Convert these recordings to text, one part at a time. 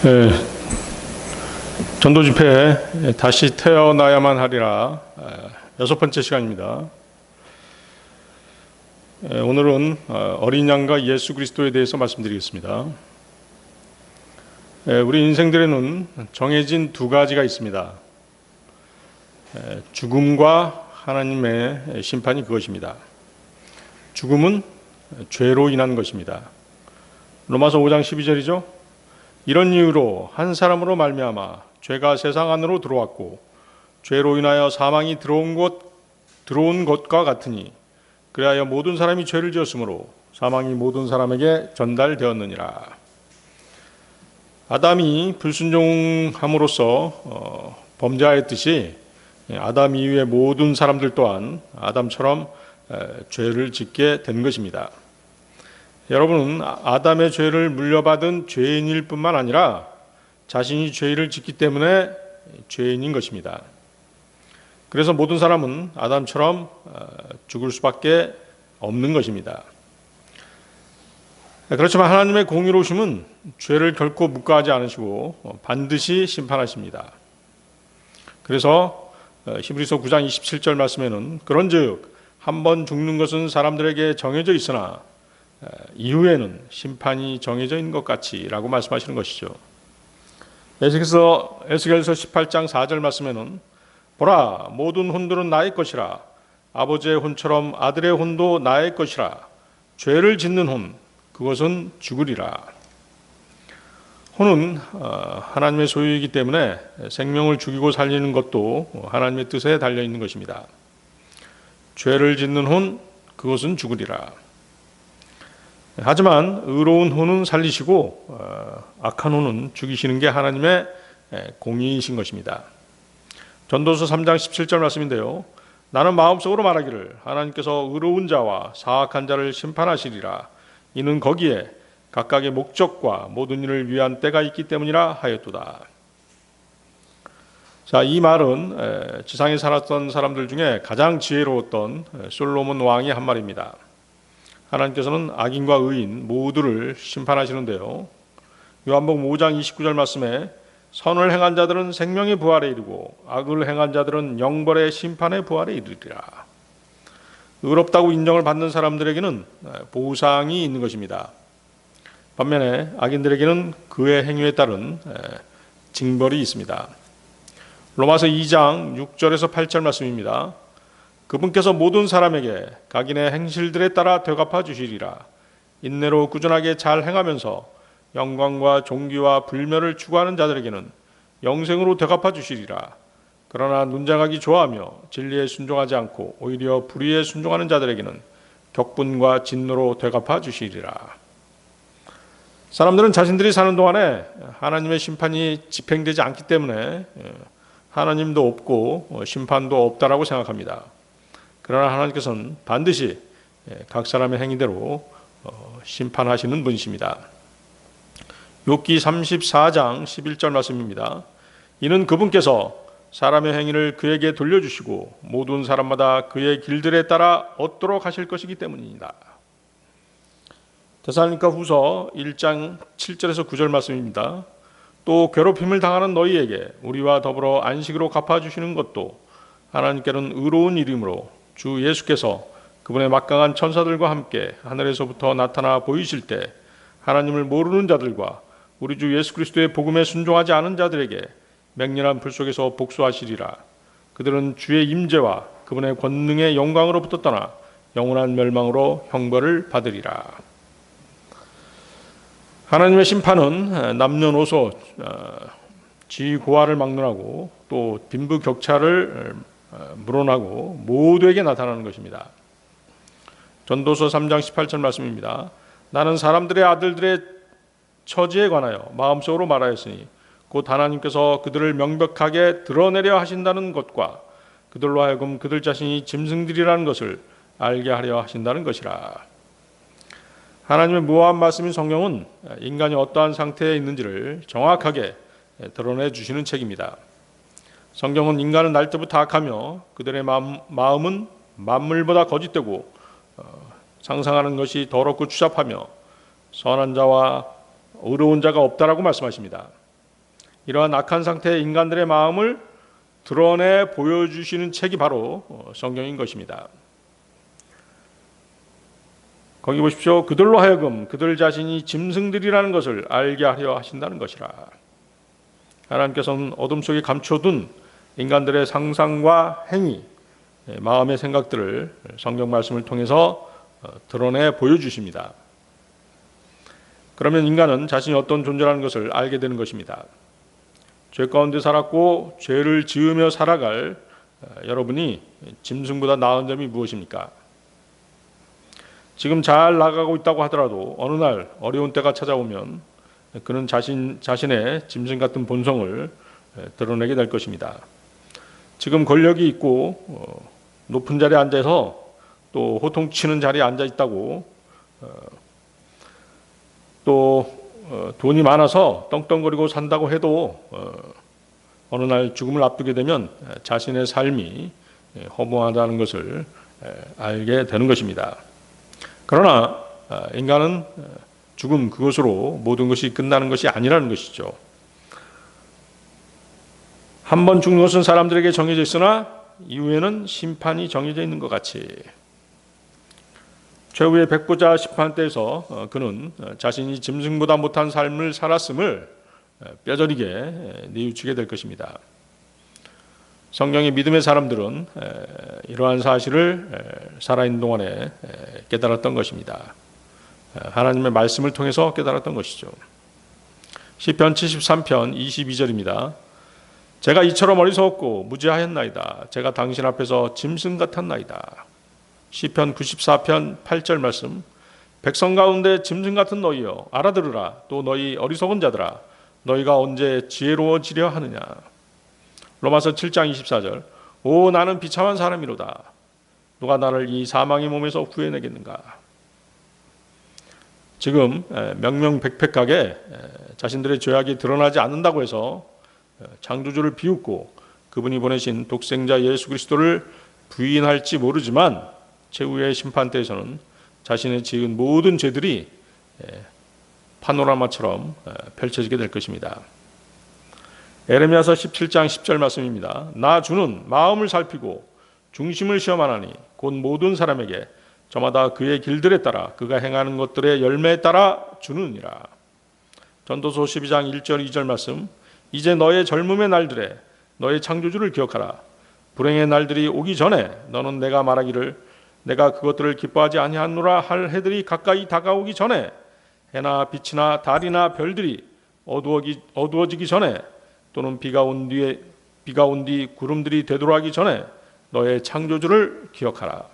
예, 전도 집회에 다시 태어나야만 하리라 6번째 시간입니다. 오늘은 어린 양과 예수 그리스도에 대해서 말씀드리겠습니다. 우리 인생들에는 정해진 두 가지가 있습니다. 죽음과 하나님의 심판이 그것입니다. 죽음은 죄로 인한 것입니다. 로마서 5장 12절이죠. 이런 이유로 한 사람으로 말미암아 죄가 세상 안으로 들어왔고 죄로 인하여 사망이 들어온 것과 같으니 그리하여 모든 사람이 죄를 지었으므로 사망이 모든 사람에게 전달되었느니라. 아담이 불순종함으로써 범죄하였듯이 아담 이후의 모든 사람들 또한 아담처럼 죄를 짓게 된 것입니다. 여러분은 아담의 죄를 물려받은 죄인일 뿐만 아니라 자신이 죄를 짓기 때문에 죄인인 것입니다. 그래서 모든 사람은 아담처럼 죽을 수밖에 없는 것입니다. 그렇지만 하나님의 공의로우심은 죄를 결코 묵과하지 않으시고 반드시 심판하십니다. 그래서 히브리서 9장 27절 말씀에는 그런즉 한 번 죽는 것은 사람들에게 정해져 있으나 이후에는 심판이 정해져 있는 것 같이라고 말씀하시는 것이죠. 에스겔서 18장 4절 말씀에는 보라 모든 혼들은 나의 것이라 아버지의 혼처럼 아들의 혼도 나의 것이라 죄를 짓는 혼 그것은 죽으리라. 혼은 하나님의 소유이기 때문에 생명을 죽이고 살리는 것도 하나님의 뜻에 달려 있는 것입니다. 죄를 짓는 혼 그것은 죽으리라. 하지만 의로운 혼은 살리시고 악한 혼은 죽이시는 게 하나님의 공의이신 것입니다. 전도서 3장 17절 말씀인데요. 나는 마음속으로 말하기를 하나님께서 의로운 자와 사악한 자를 심판하시리라. 이는 거기에 각각의 목적과 모든 일을 위한 때가 있기 때문이라 하였도다. 자, 이 말은 지상에 살았던 사람들 중에 가장 지혜로웠던 솔로몬 왕이 한 말입니다. 하나님께서는 악인과 의인 모두를 심판하시는데요. 요한복음 5장 29절 말씀에 선을 행한 자들은 생명의 부활에 이르고 악을 행한 자들은 영벌의 심판의 부활에 이르리라. 의롭다고 인정을 받는 사람들에게는 보상이 있는 것입니다. 반면에 악인들에게는 그의 행위에 따른 징벌이 있습니다. 로마서 2장 6절에서 8절 말씀입니다. 그분께서 모든 사람에게 각인의 행실들에 따라 되갚아 주시리라. 인내로 꾸준하게 잘 행하면서 영광과 존귀와 불멸을 추구하는 자들에게는 영생으로 되갚아 주시리라. 그러나 눈장하기 좋아하며 진리에 순종하지 않고 오히려 불의에 순종하는 자들에게는 격분과 진노로 되갚아 주시리라. 사람들은 자신들이 사는 동안에 하나님의 심판이 집행되지 않기 때문에 하나님도 없고 심판도 없다라고 생각합니다. 그러나 하나님께서는 반드시 각 사람의 행위대로 심판하시는 분이십니다. 욥기 34장 11절 말씀입니다. 이는 그분께서 사람의 행위를 그에게 돌려주시고 모든 사람마다 그의 길들에 따라 얻도록 하실 것이기 때문입니다. 데살로니가 후서 1장 7절에서 9절 말씀입니다. 또 괴롭힘을 당하는 너희에게 우리와 더불어 안식으로 갚아주시는 것도 하나님께는 의로운 일이므로 주 예수께서 그분의 막강한 천사들과 함께 하늘에서부터 나타나 보이실 때 하나님을 모르는 자들과 우리 주 예수 그리스도의 복음에 순종하지 않은 자들에게 맹렬한 불 속에서 복수하시리라. 그들은 주의 임재와 그분의 권능의 영광으로부터 떠나 영원한 멸망으로 형벌을 받으리라. 하나님의 심판은 남녀노소 지위고하를 막론하고 또 빈부격차를 물어나고 모두에게 나타나는 것입니다. 전도서 3장 18절 말씀입니다. 나는 사람들의 아들들의 처지에 관하여 마음속으로 말하였으니 곧 하나님께서 그들을 명백하게 드러내려 하신다는 것과 그들로 하여금 그들 자신이 짐승들이라는 것을 알게 하려 하신다는 것이라. 하나님의 무한한 말씀인 성경은 인간이 어떠한 상태에 있는지를 정확하게 드러내 주시는 책입니다. 성경은 인간은 날 때부터 악하며 그들의 마음은 만물보다 거짓되고 상상하는 것이 더럽고 추잡하며 선한 자와 의로운 자가 없다라고 말씀하십니다. 이러한 악한 상태의 인간들의 마음을 드러내 보여주시는 책이 바로 성경인 것입니다. 거기 보십시오. 그들로 하여금 그들 자신이 짐승들이라는 것을 알게 하려 하신다는 것이라. 하나님께서는 어둠 속에 감춰둔 인간들의 상상과 행위, 마음의 생각들을 성경 말씀을 통해서 드러내 보여주십니다. 그러면 인간은 자신이 어떤 존재라는 것을 알게 되는 것입니다. 죄 가운데 살았고 죄를 지으며 살아갈 여러분이 짐승보다 나은 점이 무엇입니까? 지금 잘 나가고 있다고 하더라도 어느 날 어려운 때가 찾아오면 그는 자신의 짐승 같은 본성을 드러내게 될 것입니다. 지금 권력이 있고 높은 자리에 앉아서 또 호통치는 자리에 앉아 있다고 또 돈이 많아서 떵떵거리고 산다고 해도 어느 날 죽음을 앞두게 되면 자신의 삶이 허무하다는 것을 알게 되는 것입니다. 그러나 인간은 죽음 그것으로 모든 것이 끝나는 것이 아니라는 것이죠. 한 번 죽는 것은 사람들에게 정해져 있으나 이후에는 심판이 정해져 있는 것 같이 최후의 백보자 심판대에서 그는 자신이 짐승보다 못한 삶을 살았음을 뼈저리게 뉘우치게 될 것입니다. 성경의 믿음의 사람들은 이러한 사실을 살아있는 동안에 깨달았던 것입니다. 하나님의 말씀을 통해서 깨달았던 것이죠. 시편 73편 22절입니다. 제가 이처럼 어리석었고 무지하였나이다. 제가 당신 앞에서 짐승 같았나이다. 시편 94편 8절 말씀. 백성 가운데 짐승 같은 너희여 알아들으라. 또 너희 어리석은 자들아 너희가 언제 지혜로워지려 하느냐. 로마서 7장 24절. 오 나는 비참한 사람이로다. 누가 나를 이 사망의 몸에서 구해내겠는가. 지금 명명백백하게 자신들의 죄악이 드러나지 않는다고 해서 창조주를 비웃고 그분이 보내신 독생자 예수 그리스도를 부인할지 모르지만 최후의 심판대에서는 자신의 지은 모든 죄들이 파노라마처럼 펼쳐지게 될 것입니다. 에레미야서 17장 10절 말씀입니다. 나 주는 마음을 살피고 중심을 시험하나니 곧 모든 사람에게 저마다 그의 길들에 따라 그가 행하는 것들의 열매에 따라 주느니라. 전도서 12장 1절 2절 말씀. 이제 너의 젊음의 날들에 너의 창조주를 기억하라. 불행의 날들이 오기 전에 너는 내가 말하기를 내가 그것들을 기뻐하지 아니하노라 할 해들이 가까이 다가오기 전에 해나 빛이나 달이나 별들이 어두워지기 전에 또는 비가 온 뒤 구름들이 되돌아가기 전에 너의 창조주를 기억하라.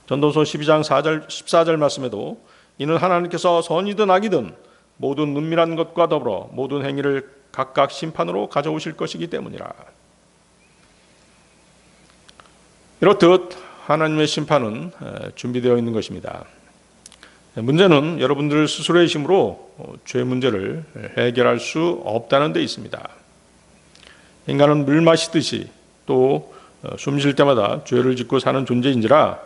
전도서 12장 14절 말씀에도 이는 하나님께서 선이든 악이든 모든 은밀한 것과 더불어 모든 행위를 각각 심판으로 가져오실 것이기 때문이라. 이렇듯 하나님의 심판은 준비되어 있는 것입니다. 문제는 여러분들 스스로의 힘으로 죄 문제를 해결할 수 없다는 데 있습니다. 인간은 물 마시듯이 또 숨 쉴 때마다 죄를 짓고 사는 존재인지라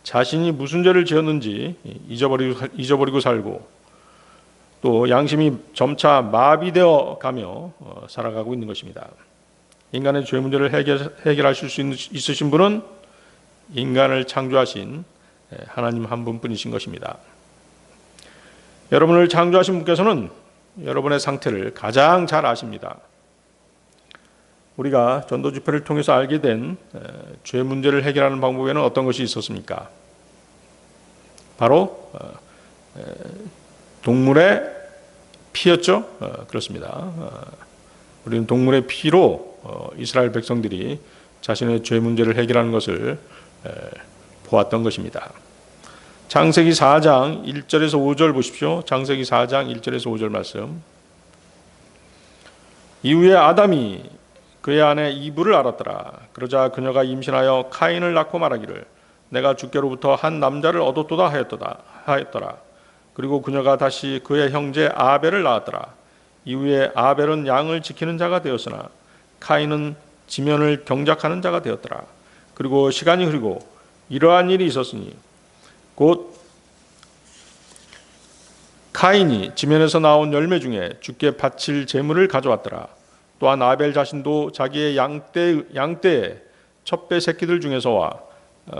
자신이 무슨 죄를 지었는지 잊어버리고 살고 또 양심이 점차 마비되어 가며 살아가고 있는 것입니다. 인간의 죄 문제를 해결하실 수 있으신 분은 인간을 창조하신 하나님 한 분뿐이신 것입니다. 여러분을 창조하신 분께서는 여러분의 상태를 가장 잘 아십니다. 우리가 전도 집회를 통해서 알게 된 죄 문제를 해결하는 방법에는 어떤 것이 있었습니까? 바로 동물의 피였죠. 그렇습니다. 우리는 동물의 피로 이스라엘 백성들이 자신의 죄 문제를 해결하는 것을 보았던 것입니다. 창세기 4장 1절에서 5절 보십시오. 창세기 4장 1절에서 5절 말씀. 이후에 아담이 그의 아내 이브를 알았더라. 그러자 그녀가 임신하여 카인을 낳고 말하기를 내가 주께로부터 한 남자를 얻었도다 하였더라. 그리고 그녀가 다시 그의 형제 아벨을 낳았더라. 이후에 아벨은 양을 지키는 자가 되었으나 카인은 지면을 경작하는 자가 되었더라. 그리고 시간이 흐르고 이러한 일이 있었으니 곧 카인이 지면에서 나온 열매 중에 주께 바칠 제물을 가져왔더라. 또한 아벨 자신도 자기의 양떼의 첩배 새끼들 중에서와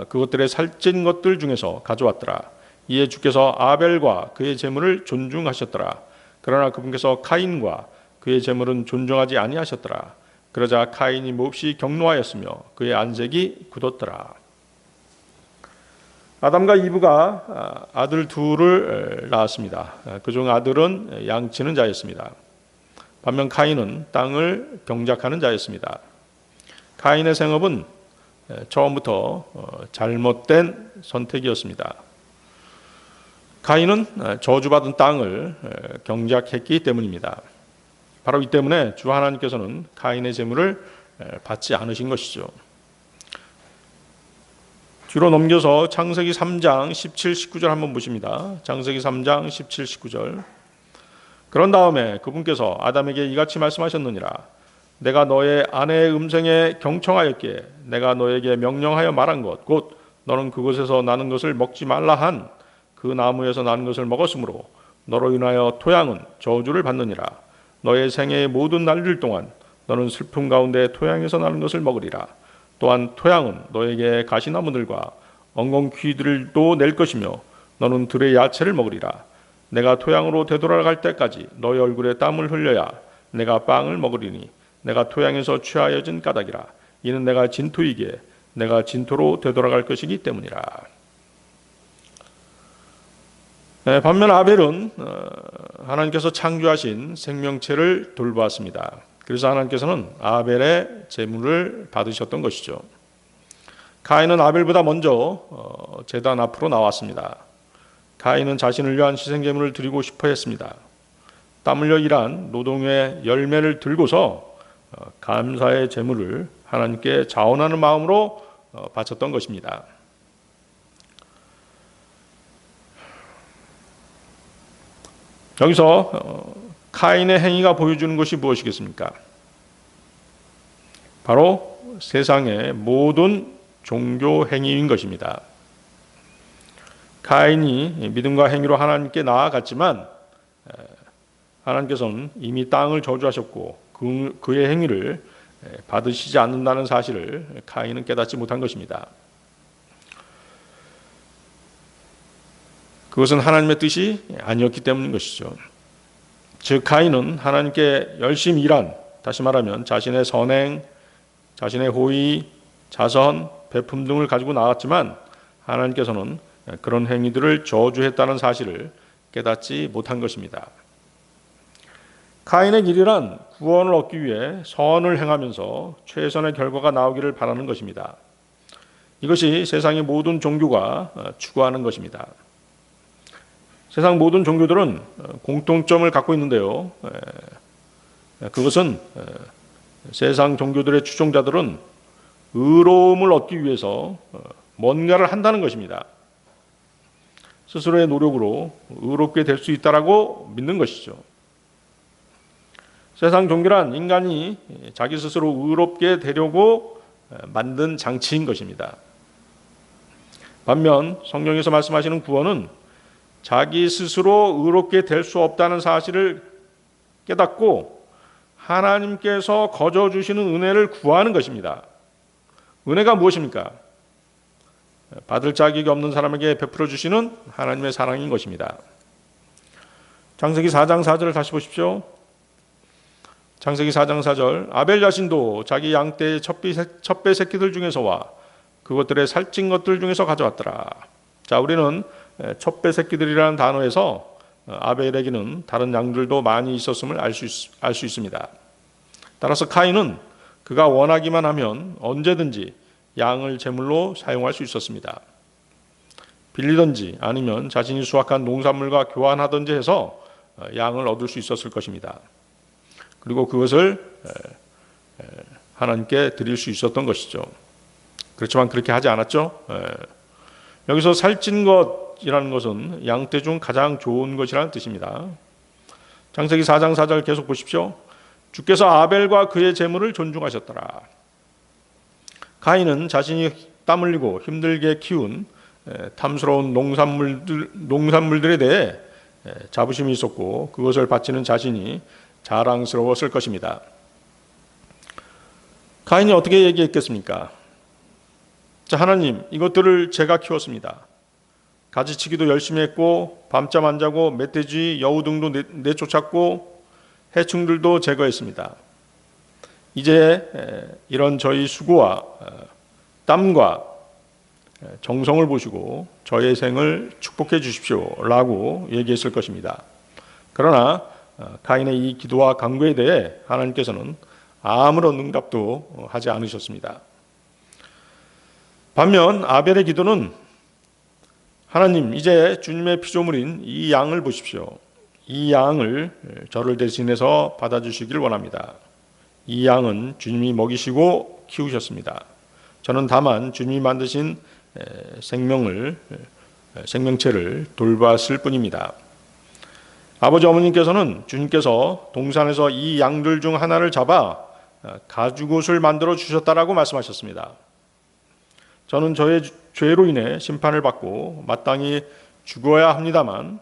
그것들의 살찐 것들 중에서 가져왔더라. 이에 주께서 아벨과 그의 제물을 존중하셨더라. 그러나 그분께서 카인과 그의 제물은 존중하지 아니하셨더라. 그러자 카인이 몹시 경노하였으며 그의 안색이 굳었더라. 아담과 이브가 아들 둘을 낳았습니다. 그중 아들은 양치는 자였습니다. 반면 카인은 땅을 경작하는 자였습니다. 카인의 생업은 처음부터 잘못된 선택이었습니다. 카인은 저주받은 땅을 경작했기 때문입니다. 바로 이 때문에 주 하나님께서는 카인의 제물을 받지 않으신 것이죠. 뒤로 넘겨서 창세기 3장 17, 19절 한번 보십니다. 창세기 3장 17, 19절. 그런 다음에 그분께서 아담에게 이같이 말씀하셨느니라. 내가 너의 아내의 음성에 경청하였기에 내가 너에게 명령하여 말한 것 곧 너는 그곳에서 나는 것을 먹지 말라 한 그 나무에서 나는 것을 먹었으므로 너로 인하여 토양은 저주를 받느니라. 너의 생애의 모든 날들 동안 너는 슬픔 가운데 토양에서 나는 것을 먹으리라. 또한 토양은 너에게 가시나무들과 엉겅퀴들도 낼 것이며 너는 들의 야채를 먹으리라. 내가 토양으로 되돌아갈 때까지 너의 얼굴에 땀을 흘려야 내가 빵을 먹으리니 내가 토양에서 취하여진 까닭이라. 이는 내가 진토이기에 내가 진토로 되돌아갈 것이기 때문이라. 반면 아벨은 하나님께서 창조하신 생명체를 돌보았습니다. 그래서 하나님께서는 아벨의 제물을 받으셨던 것이죠. 카인은 아벨보다 먼저 제단 앞으로 나왔습니다. 카인은 자신을 위한 희생제물을 드리고 싶어 했습니다. 땀 흘려 일한 노동의 열매를 들고서 감사의 제물을 하나님께 자원하는 마음으로 바쳤던 것입니다. 여기서 카인의 행위가 보여주는 것이 무엇이겠습니까? 바로 세상의 모든 종교 행위인 것입니다. 카인이 믿음과 행위로 하나님께 나아갔지만 하나님께서는 이미 땅을 저주하셨고 그의 행위를 받으시지 않는다는 사실을 카인은 깨닫지 못한 것입니다. 그것은 하나님의 뜻이 아니었기 때문인 것이죠. 즉 카인은 하나님께 열심히 일한, 다시 말하면 자신의 선행, 자신의 호의, 자선, 베품 등을 가지고 나왔지만 하나님께서는 그런 행위들을 저주했다는 사실을 깨닫지 못한 것입니다. 카인의 길이란 구원을 얻기 위해 선을 행하면서 최선의 결과가 나오기를 바라는 것입니다. 이것이 세상의 모든 종교가 추구하는 것입니다. 세상 모든 종교들은 공통점을 갖고 있는데요. 그것은 세상 종교들의 추종자들은 의로움을 얻기 위해서 뭔가를 한다는 것입니다. 스스로의 노력으로 의롭게 될 수 있다라고 믿는 것이죠. 세상 종교란 인간이 자기 스스로 의롭게 되려고 만든 장치인 것입니다. 반면 성경에서 말씀하시는 구원은 자기 스스로 의롭게 될 수 없다는 사실을 깨닫고 하나님께서 거저 주시는 은혜를 구하는 것입니다. 은혜가 무엇입니까? 받을 자격이 없는 사람에게 베풀어 주시는 하나님의 사랑인 것입니다. 창세기 4장 4절을 다시 보십시오. 창세기 4장 4절. 아벨 자신도 자기 양떼의 첩배 새끼들 중에서와 그것들의 살찐 것들 중에서 가져왔더라. 자, 우리는 첩배 새끼들이라는 단어에서 아벨에게는 다른 양들도 많이 있었음을 알 수 있습니다. 따라서 카인은 그가 원하기만 하면 언제든지 양을 제물로 사용할 수 있었습니다. 빌리든지 아니면 자신이 수확한 농산물과 교환하든지 해서 양을 얻을 수 있었을 것입니다. 그리고 그것을 하나님께 드릴 수 있었던 것이죠. 그렇지만 그렇게 하지 않았죠. 여기서 살찐 것이라는 것은 양떼 중 가장 좋은 것이라는 뜻입니다. 창세기 4장 4절 계속 보십시오. 주께서 아벨과 그의 제물을 존중하셨더라. 가인은 자신이 땀 흘리고 힘들게 키운 탐스러운 농산물들에 대해 자부심이 있었고 그것을 바치는 자신이 자랑스러웠을 것입니다. 가인이 어떻게 얘기했겠습니까? 자, 하나님, 이것들을 제가 키웠습니다. 가지치기도 열심히 했고 밤잠 안 자고 멧돼지, 여우 등도 내쫓았고 해충들도 제거했습니다. 이제 이런 저희 수고와 땀과 정성을 보시고 저의 생을 축복해 주십시오 라고 얘기했을 것입니다. 그러나 가인의 이 기도와 간구에 대해 하나님께서는 아무런 응답도 하지 않으셨습니다. 반면 아벨의 기도는 하나님, 이제 주님의 피조물인 이 양을 보십시오. 이 양을 저를 대신해서 받아주시길 원합니다. 이 양은 주님이 먹이시고 키우셨습니다. 저는 다만 주님이 만드신 생명체를 돌봤을 뿐입니다. 아버지 어머님께서는 주님께서 동산에서 이 양들 중 하나를 잡아 가죽옷을 만들어 주셨다라고 말씀하셨습니다. 저는 저의 죄로 인해 심판을 받고 마땅히 죽어야 합니다만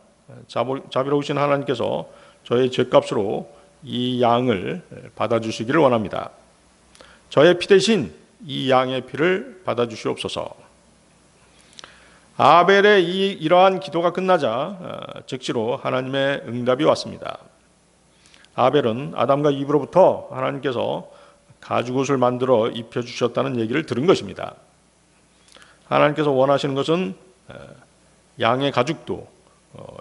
자비로우신 하나님께서 저의 죄값으로 이 양을 받아주시기를 원합니다. 저의 피 대신 이 양의 피를 받아주시옵소서. 아벨의 이러한 기도가 끝나자 즉시로 하나님의 응답이 왔습니다. 아벨은 아담과 이브로부터 하나님께서 가죽옷을 만들어 입혀주셨다는 얘기를 들은 것입니다. 하나님께서 원하시는 것은 양의 가죽도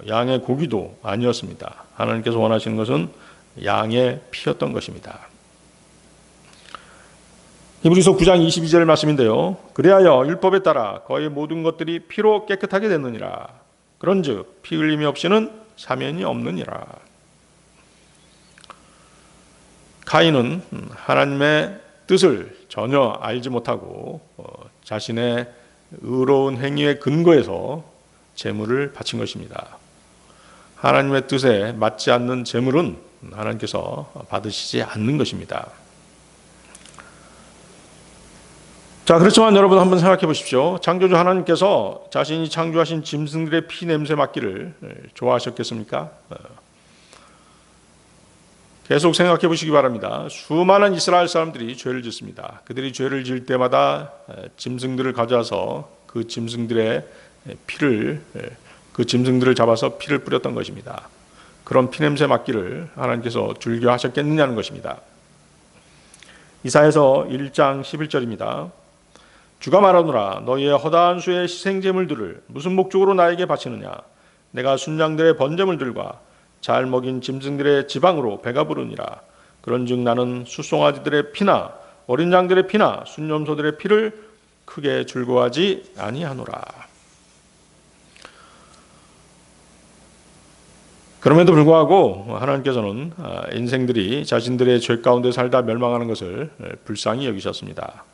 양의 고기도 아니었습니다. 하나님께서 원하시는 것은 양의 피였던 것입니다. 히브리서 9장 22절 말씀인데요. 그리하여 율법에 따라 거의 모든 것들이 피로 깨끗하게 됐느니라. 그런즉 피 흘림이 없이는 사면이 없느니라. 가인은 하나님의 뜻을 전혀 알지 못하고 자신의 의로운 행위의 근거에서 제물을 바친 것입니다. 하나님의 뜻에 맞지 않는 제물은 하나님께서 받으시지 않는 것입니다. 자, 그렇지만 여러분 한번 생각해 보십시오. 창조주 하나님께서 자신이 창조하신 짐승들의 피 냄새 맡기를 좋아하셨겠습니까? 계속 생각해 보시기 바랍니다. 수많은 이스라엘 사람들이 죄를 짓습니다. 그들이 죄를 지을 때마다 짐승들을 가져와서 그 짐승들의 그 짐승들을 잡아서 피를 뿌렸던 것입니다. 그런 피냄새 맡기를 하나님께서 즐겨하셨겠느냐는 것입니다. 이사야서 1장 11절입니다. 주가 말하노라 너희의 허다한 수의 희생제물들을 무슨 목적으로 나에게 바치느냐. 내가 순양들의 번제물들과 잘 먹인 짐승들의 지방으로 배가 부르니라. 그런즉 나는 숫송아지들의 피나 어린 양들의 피나 순염소들의 피를 크게 즐거워하지 아니하노라. 그럼에도 불구하고 하나님께서는 인생들이 자신들의 죄 가운데 살다 멸망하는 것을 불쌍히 여기셨습니다.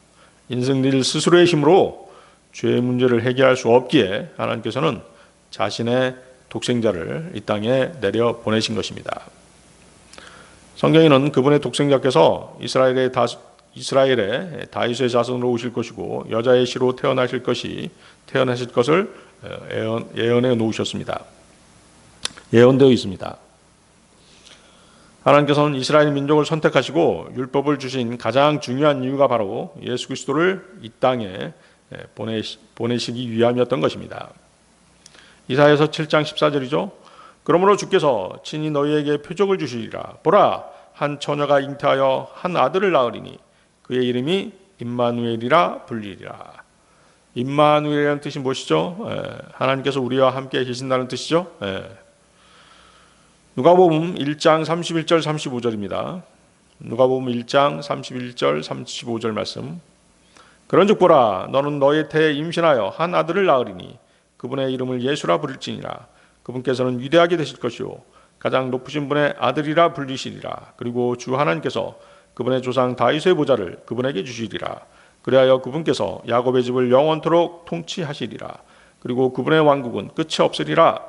인생들 스스로의 힘으로 죄의 문제를 해결할 수 없기에 하나님께서는 자신의 독생자를 이 땅에 내려 보내신 것입니다. 성경에는 그분의 독생자께서 이스라엘의 다윗의 자손으로 오실 것이고 여자의 씨로 태어나실 것을 예언해 놓으셨습니다. 예언되어 있습니다. 하나님께서는 이스라엘 민족을 선택하시고 율법을 주신 가장 중요한 이유가 바로 예수 그리스도를 이 땅에 보내시기 위함이었던 것입니다. 이사야서 7장 14절이죠. 그러므로 주께서 친히 너희에게 표적을 주시리라. 보라, 한 처녀가 잉태하여 한 아들을 낳으리니 그의 이름이 임마누엘이라 불리리라. 임마누엘이라는 뜻이 무엇이죠? 하나님께서 우리와 함께 계신다는 뜻이죠. 누가복음 1장 31절 35절입니다. 누가복음 1장 31절 35절 말씀. 그런즉 보라, 너는 너의 태에 임신하여 한 아들을 낳으리니 그분의 이름을 예수라 부를지니라. 그분께서는 위대하게 되실 것이요 가장 높으신 분의 아들이라 불리시리라. 그리고 주 하나님께서 그분의 조상 다윗의 보좌를 그분에게 주시리라. 그리하여 그분께서 야곱의 집을 영원토록 통치하시리라. 그리고 그분의 왕국은 끝이 없으리라.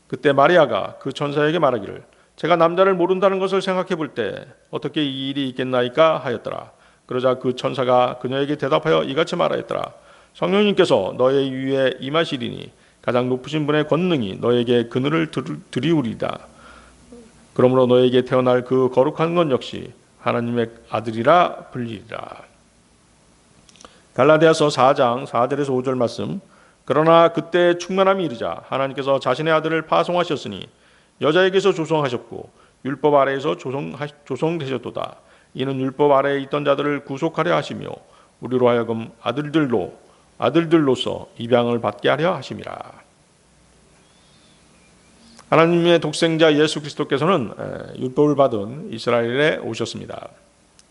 그때 마리아가 그 천사에게 말하기를 제가 남자를 모른다는 것을 생각해 볼 때 어떻게 이 일이 있겠나이까 하였더라. 그러자 그 천사가 그녀에게 대답하여 이같이 말하였더라. 성령님께서 너의 위에 임하시리니 가장 높으신 분의 권능이 너에게 그늘을 드리우리다. 그러므로 너에게 태어날 그 거룩한 것 역시 하나님의 아들이라 불리리라. 갈라디아서 4장 4절에서 5절 말씀. 그러나 그때 충만함이 이르자 하나님께서 자신의 아들을 파송하셨으니 여자에게서 조성하셨고 율법 아래에서 조성되셨도다. 이는 율법 아래에 있던 자들을 구속하려 하시며 우리로 하여금 아들들로서 입양을 받게 하려 하심이라. 하나님의 독생자 예수 그리스도께서는 율법을 받은 이스라엘에 오셨습니다.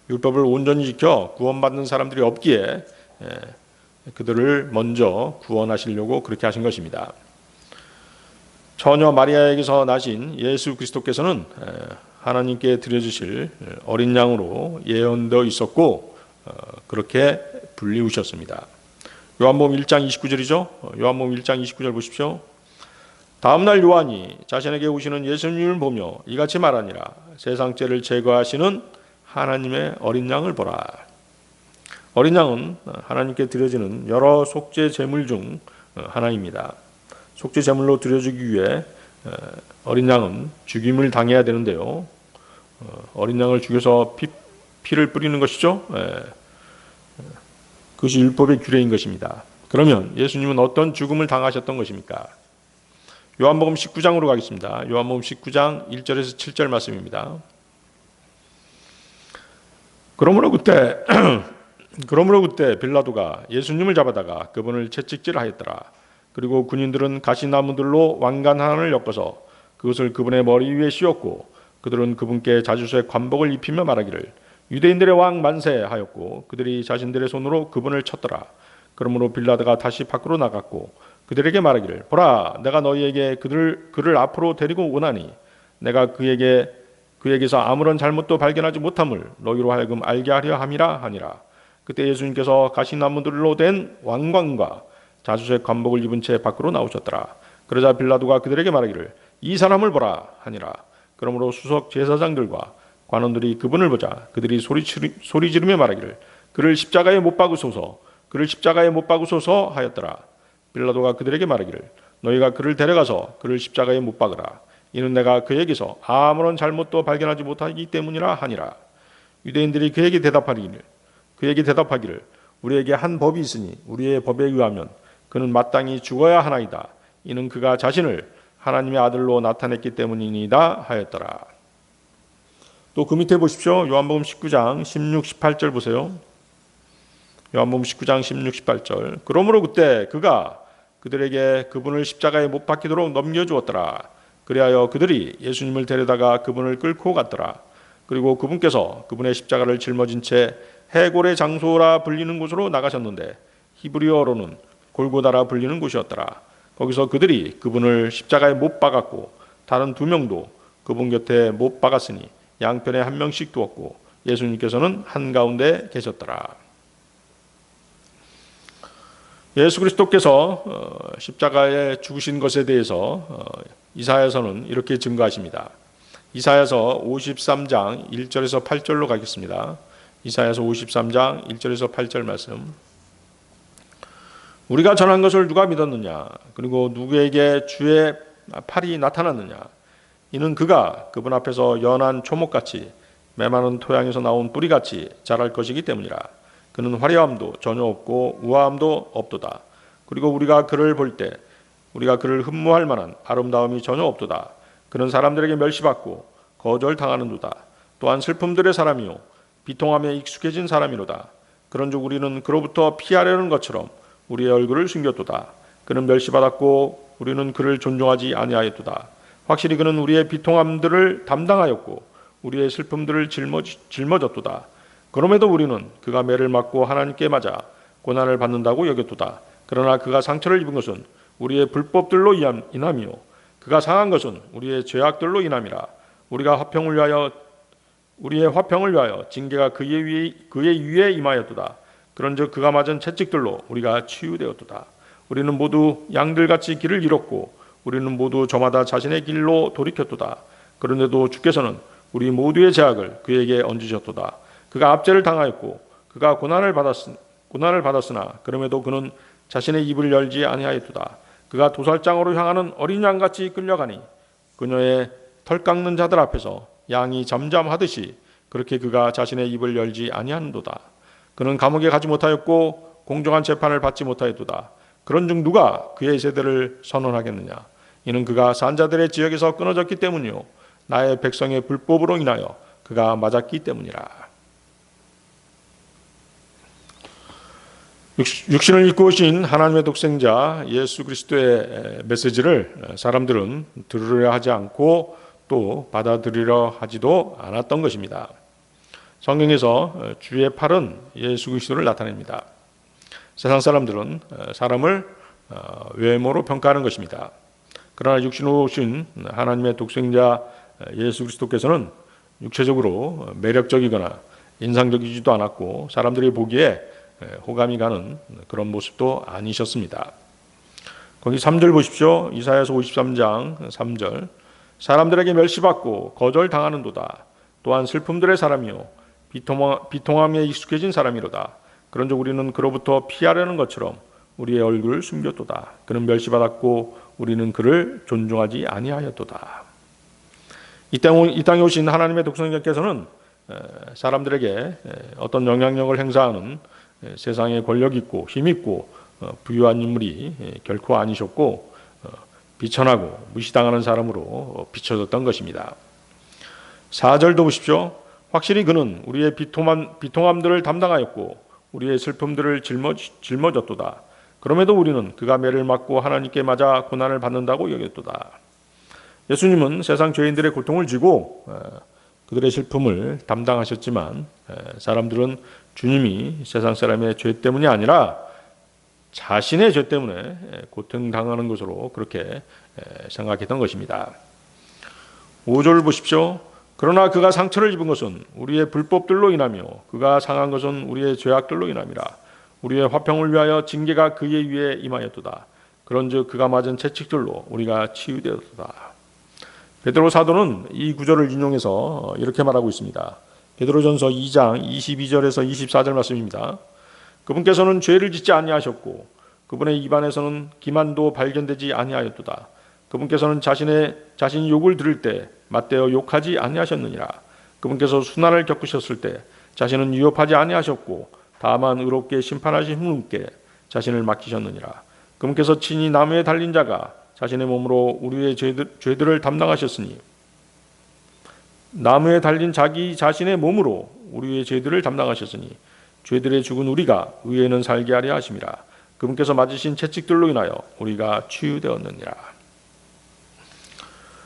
율법을 온전히 지켜 구원받는 사람들이 없기에 그들을 먼저 구원하시려고 그렇게 하신 것입니다. 처녀 마리아에게서 나신 예수 그리스도께서는 하나님께 드려주실 어린 양으로 예언되어 있었고 그렇게 불리우셨습니다. 요한복음 1장 29절이죠. 요한복음 1장 29절 보십시오. 다음날 요한이 자신에게 오시는 예수님을 보며 이같이 말하니라. 세상 죄를 제거하시는 하나님의 어린 양을 보라. 어린 양은 하나님께 드려지는 여러 속죄 제물 중 하나입니다. 속죄 제물로 드려지기 위해 어린 양은 죽임을 당해야 되는데요. 어린 양을 죽여서 피를 뿌리는 것이죠. 그것이 율법의 규례인 것입니다. 그러면 예수님은 어떤 죽음을 당하셨던 것입니까? 요한복음 19장으로 가겠습니다. 요한복음 19장 1절에서 7절 말씀입니다. 그러므로 그때 빌라도가 예수님을 잡아다가 그분을 채찍질하였더라. 그리고 군인들은 가시나무들로 왕관 하나를 엮어서 그것을 그분의 머리 위에 씌웠고 그들은 그분께 자주색 관복을 입히며 말하기를 유대인들의 왕 만세 하였고 그들이 자신들의 손으로 그분을 쳤더라. 그러므로 빌라도가 다시 밖으로 나갔고 그들에게 말하기를 보라 내가 너희에게 그를 앞으로 데리고 오나니 내가 그에게서 아무런 잘못도 발견하지 못함을 너희로 하여금 알게 하려 함이라 하니라. 그때 예수님께서 가시나무들로 된 왕관과 자주색 관복을 입은 채 밖으로 나오셨더라. 그러자 빌라도가 그들에게 말하기를 이 사람을 보라 하니라. 그러므로 수석 제사장들과 관원들이 그분을 보자 그들이 소리 지르며 말하기를 그를 십자가에 못 박으소서 하였더라. 빌라도가 그들에게 말하기를 너희가 그를 데려가서 그를 십자가에 못 박으라. 이는 내가 그에게서 아무런 잘못도 발견하지 못하기 때문이라 하니라. 유대인들이 그에게 대답하기를 우리에게 한 법이 있으니 우리의 법에 의하면 그는 마땅히 죽어야 하나이다. 이는 그가 자신을 하나님의 아들로 나타냈기 때문이니이다 하였더라. 또 그 밑에 보십시오. 요한복음 19장 16, 18절 보세요. 요한복음 19장 16, 18절. 그러므로 그때 그가 그들에게 그분을 십자가에 못 박히도록 넘겨주었더라. 그리하여 그들이 예수님을 데려다가 그분을 끌고 갔더라. 그리고 그분께서 그분의 십자가를 짊어진 채 해골의 장소라 불리는 곳으로 나가셨는데 히브리어로는 골고다라 불리는 곳이었더라. 거기서 그들이 그분을 십자가에 못 박았고 다른 두 명도 그분 곁에 못 박았으니 양편에 한 명씩 두었고 예수님께서는 한가운데 계셨더라. 예수 그리스도께서 십자가에 죽으신 것에 대해서 이사야서는 이렇게 증거하십니다. 이사야서 53장 1절에서 8절로 가겠습니다. 이사야서 53장 1절에서 8절 말씀. 우리가 전한 것을 누가 믿었느냐? 그리고 누구에게 주의 팔이 나타났느냐? 이는 그가 그분 앞에서 연한 초목같이 메마른 토양에서 나온 뿌리같이 자랄 것이기 때문이라. 그는 화려함도 전혀 없고 우아함도 없도다. 그리고 우리가 그를 볼 때 우리가 그를 흠모할 만한 아름다움이 전혀 없도다. 그는 사람들에게 멸시받고 거절당하는도다. 또한 슬픔들의 사람이요 비통함에 익숙해진 사람이로다. 그런즉 우리는 그로부터 피하려는 것처럼 우리의 얼굴을 숨겼도다. 그는 멸시받았고 우리는 그를 존중하지 아니하였도다. 확실히 그는 우리의 비통함들을 담당하였고 우리의 슬픔들을 짊어졌도다. 그럼에도 우리는 그가 매를 맞고 하나님께 맞아 고난을 받는다고 여겼도다. 그러나 그가 상처를 입은 것은 우리의 불법들로 인함이요 그가 상한 것은 우리의 죄악들로 인함이라. 우리의 화평을 위하여 징계가 그의 위에 임하였도다. 그런즉 그가 맞은 채찍들로 우리가 치유되었도다. 우리는 모두 양들같이 길을 잃었고 우리는 모두 저마다 자신의 길로 돌이켰도다. 그런데도 주께서는 우리 모두의 죄악을 그에게 얹으셨도다. 그가 압제를 당하였고 그가 고난을 받았으나 그럼에도 그는 자신의 입을 열지 아니하였도다. 그가 도살장으로 향하는 어린 양같이 끌려가니 그녀의 털 깎는 자들 앞에서 양이 잠잠하듯이 그렇게 그가 자신의 입을 열지 아니하는도다. 그는 감옥에 가지 못하였고 공정한 재판을 받지 못하였도다. 그런즉 누가 그의 세대를 선언하겠느냐? 이는 그가 산자들의 지역에서 끊어졌기 때문이요 나의 백성의 불법으로 인하여 그가 맞았기 때문이라. 육신을 입고 오신 하나님의 독생자 예수 그리스도의 메시지를 사람들은 들으려 하지 않고 또 받아들이려 하지도 않았던 것입니다. 성경에서 주의 팔은 예수 그리스도를 나타냅니다. 세상 사람들은 사람을 외모로 평가하는 것입니다. 그러나 육신으로 오신 하나님의 독생자 예수 그리스도께서는 육체적으로 매력적이거나 인상적이지도 않았고 사람들이 보기에 호감이 가는 그런 모습도 아니셨습니다. 거기 3절 보십시오. 이사야서 53장 3절. 사람들에게 멸시받고 거절당하는도다. 또한 슬픔들의 사람이요 비통함에 익숙해진 사람이로다. 그런즉 우리는 그로부터 피하려는 것처럼 우리의 얼굴을 숨겼도다. 그는 멸시받았고 우리는 그를 존중하지 아니하였도다. 이 땅에 오신 하나님의 독생자께서는 사람들에게 어떤 영향력을 행사하는 세상에 권력 있고 힘 있고 부유한 인물이 결코 아니셨고 비천하고 무시당하는 사람으로 비춰졌던 것입니다. 4절도 보십시오. 확실히 그는 우리의 비통함들을 담당하였고 우리의 슬픔들을 짊어졌도다. 그럼에도 우리는 그가 매를 맞고 하나님께 맞아 고난을 받는다고 여겼도다. 예수님은 세상 죄인들의 고통을 지고 그들의 슬픔을 담당하셨지만 사람들은 주님이 세상 사람의 죄 때문이 아니라 자신의 죄 때문에 고통당하는 것으로 그렇게 생각했던 것입니다. 5절 보십시오. 그러나 그가 상처를 입은 것은 우리의 불법들로 인하며 그가 상한 것은 우리의 죄악들로 인함이라. 우리의 화평을 위하여 징계가 그의 위에 임하였도다. 그런즉 그가 맞은 채찍들로 우리가 치유되었도다. 베드로 사도는 이 구절을 인용해서 이렇게 말하고 있습니다. 베드로전서 2장 22절에서 24절 말씀입니다. 그분께서는 죄를 짓지 아니하셨고 그분의 입안에서는 기만도 발견되지 아니하였도다. 그분께서는 자신이 욕을 들을 때 맞대어 욕하지 아니하셨느니라. 그분께서 순환을 겪으셨을 때 자신은 위협하지 아니하셨고 다만 의롭게 심판하신 분께 자신을 맡기셨느니라. 그분께서 친히 나무에 달린 자가 자신의 몸으로 우리의 죄들을 담당하셨으니 나무에 달린 자기 자신의 몸으로 우리의 죄들을 담당하셨으니 죄들에 죽은 우리가 의에는 살게 하려 하심이라. 그분께서 맞으신 채찍들로 인하여 우리가 치유되었느니라.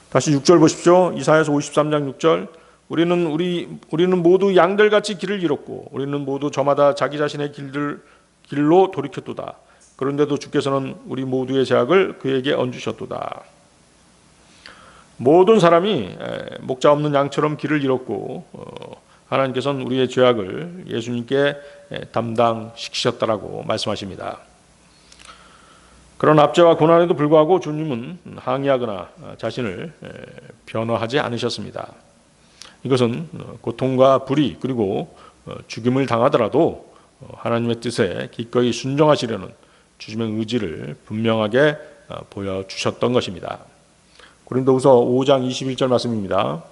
다시 6절 보십시오. 이사야서 53장 6절. 우리는 모두 양들같이 길을 잃었고 우리는 모두 저마다 자기 자신의 길로 돌이켰도다. 그런데도 주께서는 우리 모두의 죄악을 그에게 얹으셨도다. 모든 사람이 목자 없는 양처럼 길을 잃었고 하나님께서는 우리의 죄악을 예수님께 담당시키셨다라고 말씀하십니다. 그런 압제와 고난에도 불구하고 주님은 항의하거나 자신을 변호하지 않으셨습니다. 이것은 고통과 불의 그리고 죽임을 당하더라도 하나님의 뜻에 기꺼이 순종하시려는 주님의 의지를 분명하게 보여주셨던 것입니다. 고린도후서 5장 21절 말씀입니다.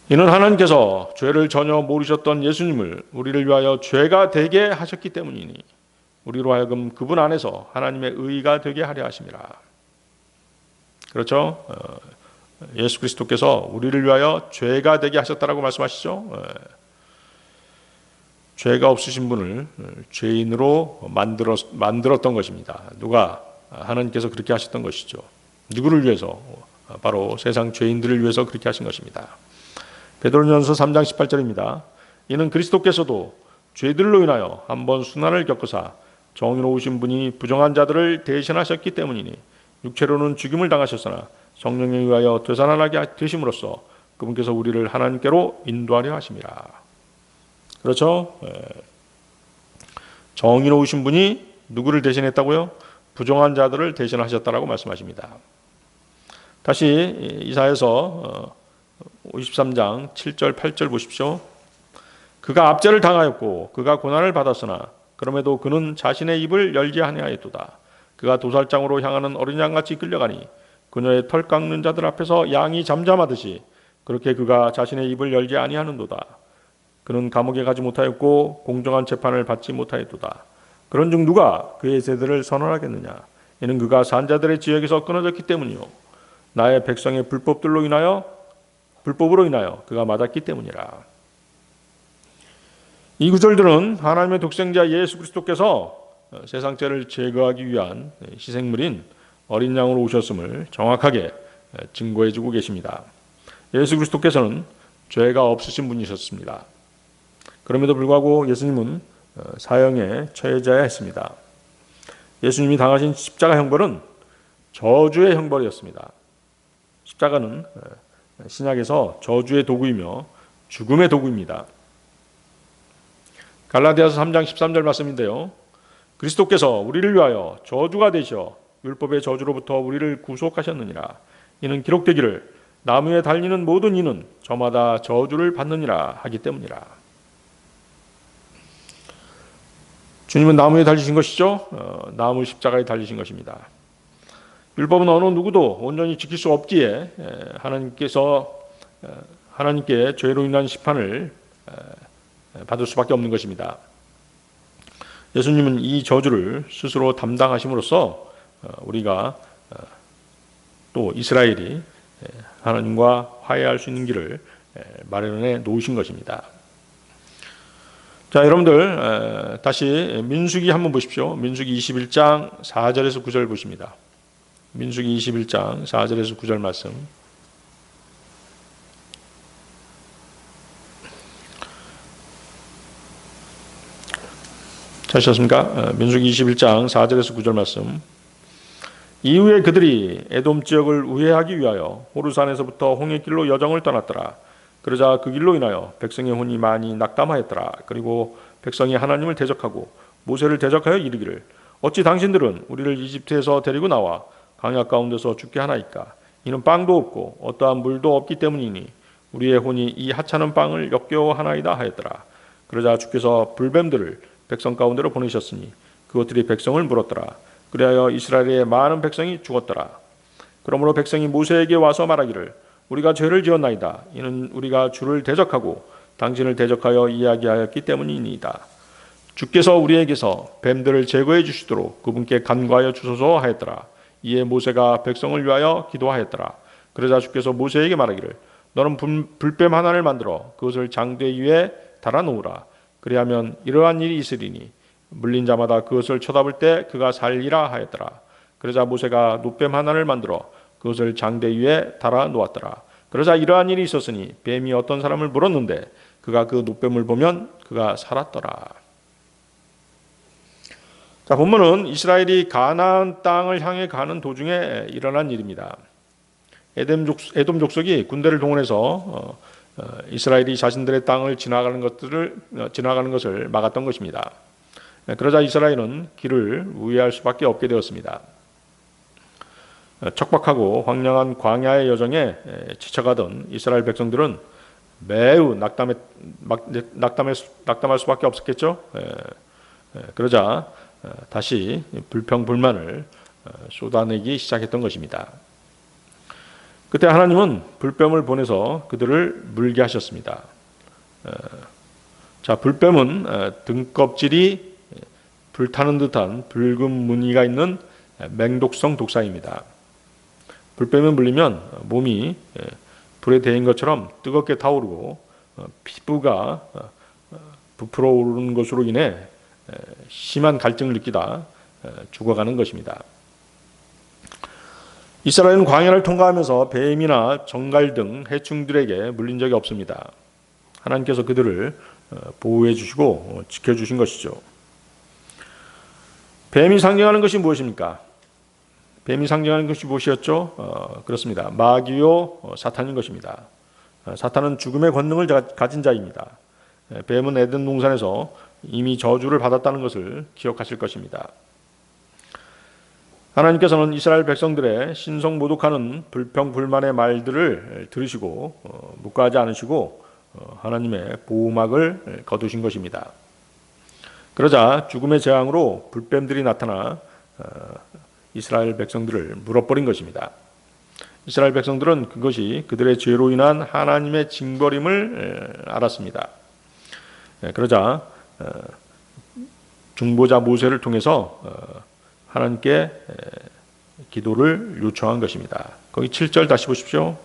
이는 하나님께서 죄를 전혀 모르셨던 예수님을 우리를 위하여 죄가 되게 하셨기 때문이니 우리로 하여금 그분 안에서 하나님의 의가 되게 하려 하심이라. 그렇죠? 예수 그리스도께서 우리를 위하여 죄가 되게 하셨다라고 말씀하시죠. 죄가 없으신 분을 죄인으로 만들었던 것입니다. 누가? 하나님께서 그렇게 하셨던 것이죠. 누구를 위해서? 바로 세상 죄인들을 위해서 그렇게 하신 것입니다. 베드로전서 3장 18절입니다. 이는 그리스도께서도 죄들로 인하여 한번 순환을 겪으사 정의로우신 분이 부정한 자들을 대신하셨기 때문이니 육체로는 죽임을 당하셨으나 성령에 의하여 되살아나게 되심으로써 그분께서 우리를 하나님께로 인도하려 하심이라. 그렇죠? 정의로우신 분이 누구를 대신했다고요? 부정한 자들을 대신하셨다라고 말씀하십니다. 다시 이사야서 53장 7절 8절 보십시오. 그가 압제를 당하였고 그가 고난을 받았으나 그럼에도 그는 자신의 입을 열지 아니하였도다. 그가 도살장으로 향하는 어린 양같이 끌려가니 그녀의 털 깎는 자들 앞에서 양이 잠잠하듯이 그렇게 그가 자신의 입을 열지 아니하는도다. 그는 감옥에 가지 못하였고 공정한 재판을 받지 못하였도다. 그런즉 누가 그의 세대를 선언하겠느냐? 이는 그가 산자들의 지역에서 끊어졌기 때문이요 나의 백성의 불법으로 인하여 그가 맞았기 때문이라. 이 구절들은 하나님의 독생자 예수 그리스도께서 세상 죄를 제거하기 위한 희생물인 어린 양으로 오셨음을 정확하게 증거해주고 계십니다. 예수 그리스도께서는 죄가 없으신 분이셨습니다. 그럼에도 불구하고 예수님은 사형에 처해져야 했습니다. 예수님이 당하신 십자가 형벌은 저주의 형벌이었습니다. 십자가는 신약에서 저주의 도구이며 죽음의 도구입니다. 갈라디아서 3장 13절 말씀인데요. 그리스도께서 우리를 위하여 저주가 되셔 율법의 저주로부터 우리를 구속하셨느니라. 이는 기록되기를 나무에 달리는 모든 이는 저마다 저주를 받느니라 하기 때문이라. 주님은 나무에 달리신 것이죠. 나무 십자가에 달리신 것입니다. 율법은 어느 누구도 온전히 지킬 수 없기에 하나님께 죄로 인한 심판을 받을 수밖에 없는 것입니다. 예수님은 이 저주를 스스로 담당하심으로써 우리가 또 이스라엘이 하나님과 화해할 수 있는 길을 마련해 놓으신 것입니다. 자, 여러분들 다시 민수기 한번 보십시오. 민수기 21장 4절에서 9절 보십니다. 민수기 21장 4절에서 9절 말씀. 찾으셨습니까? 민수기 21장 4절에서 9절 말씀. 이후에 그들이 에돔 지역을 우회하기 위하여 호르산에서부터 홍해길로 여정을 떠났더라. 그러자 그 길로 인하여 백성의 혼이 많이 낙담하였더라. 그리고 백성이 하나님을 대적하고 모세를 대적하여 이르기를 어찌 당신들은 우리를 이집트에서 데리고 나와 강야 가운데서 죽게 하나이까? 이는 빵도 없고 어떠한 물도 없기 때문이니 우리의 혼이 이 하찮은 빵을 역겨워하나이다 하였더라. 그러자 주께서 불뱀들을 백성 가운데로 보내셨으니 그것들이 백성을 물었더라. 그리하여 이스라엘의 많은 백성이 죽었더라. 그러므로 백성이 모세에게 와서 말하기를 우리가 죄를 지었나이다. 이는 우리가 주를 대적하고 당신을 대적하여 이야기하였기 때문이니이다. 주께서 우리에게서 뱀들을 제거해 주시도록 그분께 간구하여 주소서 하였더라. 이에 모세가 백성을 위하여 기도하였더라. 그러자 주께서 모세에게 말하기를 너는 불뱀 하나를 만들어 그것을 장대 위에 달아놓으라. 그리하면 이러한 일이 있으리니 물린 자마다 그것을 쳐다볼 때 그가 살리라 하였더라. 그러자 모세가 놋뱀 하나를 만들어 그것을 장대 위에 달아 놓았더라. 그러자 이러한 일이 있었으니 뱀이 어떤 사람을 물었는데 그가 그 놋뱀을 보면 그가 살았더라. 자, 본문은 이스라엘이 가나안 땅을 향해 가는 도중에 일어난 일입니다. 에돔 족속이 군대를 동원해서 이스라엘이 자신들의 땅을 지나가는 것을 막았던 것입니다. 그러자 이스라엘은 길을 우회할 수밖에 없게 되었습니다. 척박하고 황량한 광야의 여정에 지쳐가던 이스라엘 백성들은 매우 낙담할 수밖에 없었겠죠. 그러자 다시 불평불만을 쏟아내기 시작했던 것입니다. 그때 하나님은 불뱀을 보내서 그들을 물게 하셨습니다. 자, 불뱀은 등껍질이 불타는 듯한 붉은 무늬가 있는 맹독성 독사입니다. 불뱀에 물리면 몸이 불에 데인 것처럼 뜨겁게 타오르고 피부가 부풀어 오르는 것으로 인해 심한 갈증을 느끼다 죽어가는 것입니다. 이스라엘은 광야를 통과하면서 뱀이나 정갈 등 해충들에게 물린 적이 없습니다. 하나님께서 그들을 보호해 주시고 지켜주신 것이죠. 뱀이 상징하는 것이 무엇입니까? 뱀이 상징하는 것이 무엇이었죠? 그렇습니다. 마귀요 사탄인 것입니다. 사탄은 죽음의 권능을 가진 자입니다. 뱀은 에덴 동산에서 이미 저주를 받았다는 것을 기억하실 것입니다. 하나님께서는 이스라엘 백성들의 신성모독하는 불평불만의 말들을 들으시고 묵과하지 않으시고 하나님의 보호막을 거두신 것입니다. 그러자 죽음의 재앙으로 불뱀들이 나타나 이스라엘 백성들을 물어버린 것입니다. 이스라엘 백성들은 그것이 그들의 죄로 인한 하나님의 징벌임을 알았습니다. 그러자 중보자 모세를 통해서 하나님께 기도를 요청한 것입니다. 거기 7절 다시 보십시오.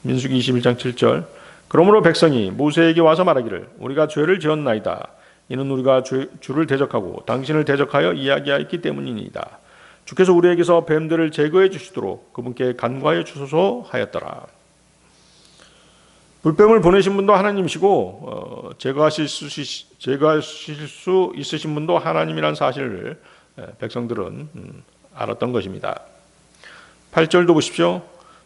민수기 21장 7절. 그러므로 백성이 모세에게 와서 말하기를 우리가 죄를 지었나이다. 이는 우리가 주를 대적하고 당신을 대적하여 이야기하였기 때문이니이다. 주께서 우리에게서 뱀들을 제거해 주시도록 그분께 간구하여 주소서 하였더라. 불뱀을 보내신 분도 하나님이시고 제거하실 수 있으신 분도 하나님이라는 사실을 백성들은 알았던 것입니다. 8절도 보십시오.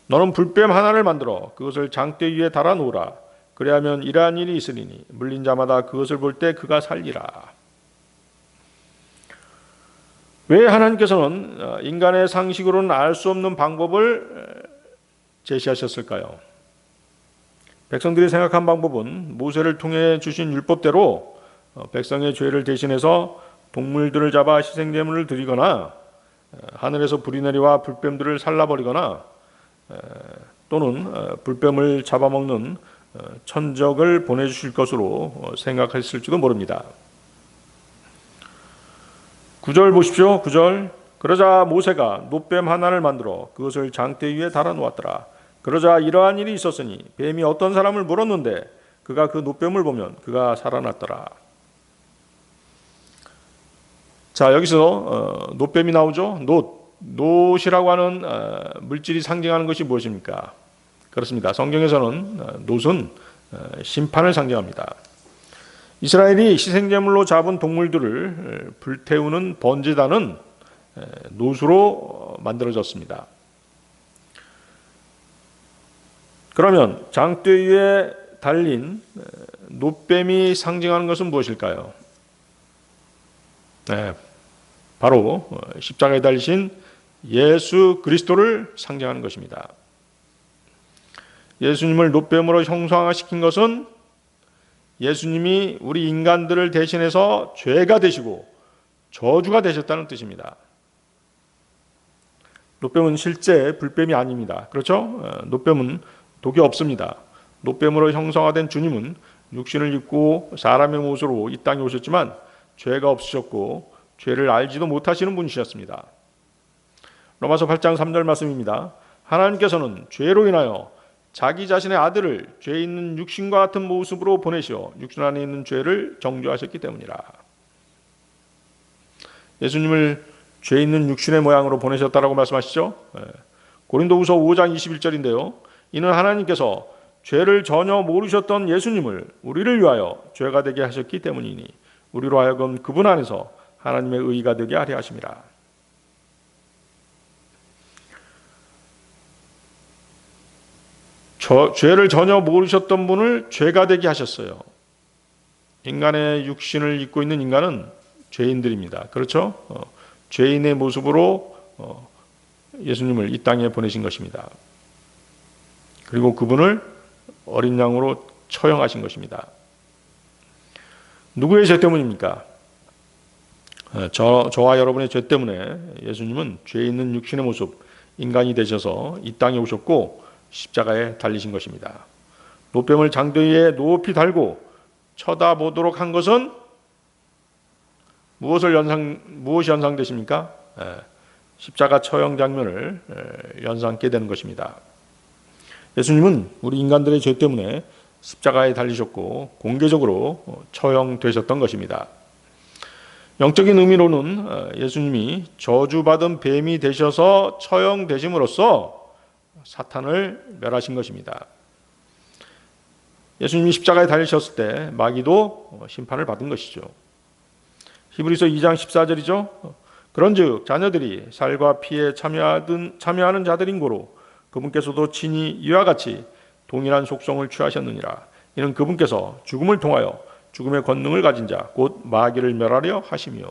너는 불뱀 하나를 만들어 그것을 장대 위에 달아 놓으라. 그리하면 이러한 일이 있으리니 물린 자마다 그것을 볼 때 그가 살리라. 왜 하나님께서는 인간의 상식으로는 알 수 없는 방법을 제시하셨을까요? 백성들이 생각한 방법은 모세를 통해 주신 율법대로 백성의 죄를 대신해서 동물들을 잡아 희생제물을 드리거나 하늘에서 불이 내려와 불뱀들을 살라버리거나 또는 불뱀을 잡아먹는 천적을 보내주실 것으로 생각했을지도 모릅니다. 9절 보십시오. 9절. 그러자 모세가 놋뱀 하나를 만들어 그것을 장대 위에 달아 놓았더라. 그러자 이러한 일이 있었으니 뱀이 어떤 사람을 물었는데 그가 그 놋뱀을 보면 그가 살아났더라. 자, 여기서 놋뱀이 나오죠. 놋이라고 하는 물질이 상징하는 것이 무엇입니까? 그렇습니다. 성경에서는 놋은 심판을 상징합니다. 이스라엘이 희생제물로 잡은 동물들을 불태우는 번제단은 놋으로 만들어졌습니다. 그러면 장대 위에 달린 놋뱀이 상징하는 것은 무엇일까요? 바로 십자가에 달리신 예수 그리스도를 상징하는 것입니다. 예수님을 놋뱀으로 형상화시킨 것은 예수님이 우리 인간들을 대신해서 죄가 되시고 저주가 되셨다는 뜻입니다. 놋뱀은 실제 불뱀이 아닙니다. 그렇죠? 놋뱀은 독이 없습니다. 놋뱀으로 형상화된 주님은 육신을 입고 사람의 모습으로 이 땅에 오셨지만 죄가 없으셨고 죄를 알지도 못하시는 분이셨습니다. 로마서 8장 3절 말씀입니다. 하나님께서는 죄로 인하여 자기 자신의 아들을 죄 있는 육신과 같은 모습으로 보내시어 육신 안에 있는 죄를 정죄하셨기 때문이라. 예수님을 죄 있는 육신의 모양으로 보내셨다라고 말씀하시죠. 고린도후서 5장 21절인데요. 이는 하나님께서 죄를 전혀 모르셨던 예수님을 우리를 위하여 죄가 되게 하셨기 때문이니 우리로 하여금 그분 안에서 하나님의 의가 되게 하려 하심이라. 죄를 전혀 모르셨던 분을 죄가 되게 하셨어요. 인간의 육신을 입고 있는 인간은 죄인들입니다. 그렇죠? 죄인의 모습으로 예수님을 이 땅에 보내신 것입니다. 그리고 그분을 어린 양으로 처형하신 것입니다. 누구의 죄 때문입니까? 저와 여러분의 죄 때문에 예수님은 죄 있는 육신의 모습, 인간이 되셔서 이 땅에 오셨고 십자가에 달리신 것입니다. 놋뱀을 장대 위에 높이 달고 쳐다보도록 한 것은 무엇이 연상되십니까? 십자가 처형 장면을 연상케 되는 것입니다. 예수님은 우리 인간들의 죄 때문에 십자가에 달리셨고 공개적으로 처형되셨던 것입니다. 영적인 의미로는 예수님이 저주받은 뱀이 되셔서 처형되심으로써 사탄을 멸하신 것입니다. 예수님이 십자가에 달리셨을 때 마귀도 심판을 받은 것이죠. 히브리서 2장 14절이죠. 그런즉 자녀들이 살과 피에 참여하는 자들인 고로 그분께서도 친히 이와 같이 동일한 속성을 취하셨느니라. 이는 그분께서 죽음을 통하여 죽음의 권능을 가진 자 곧 마귀를 멸하려 하시며.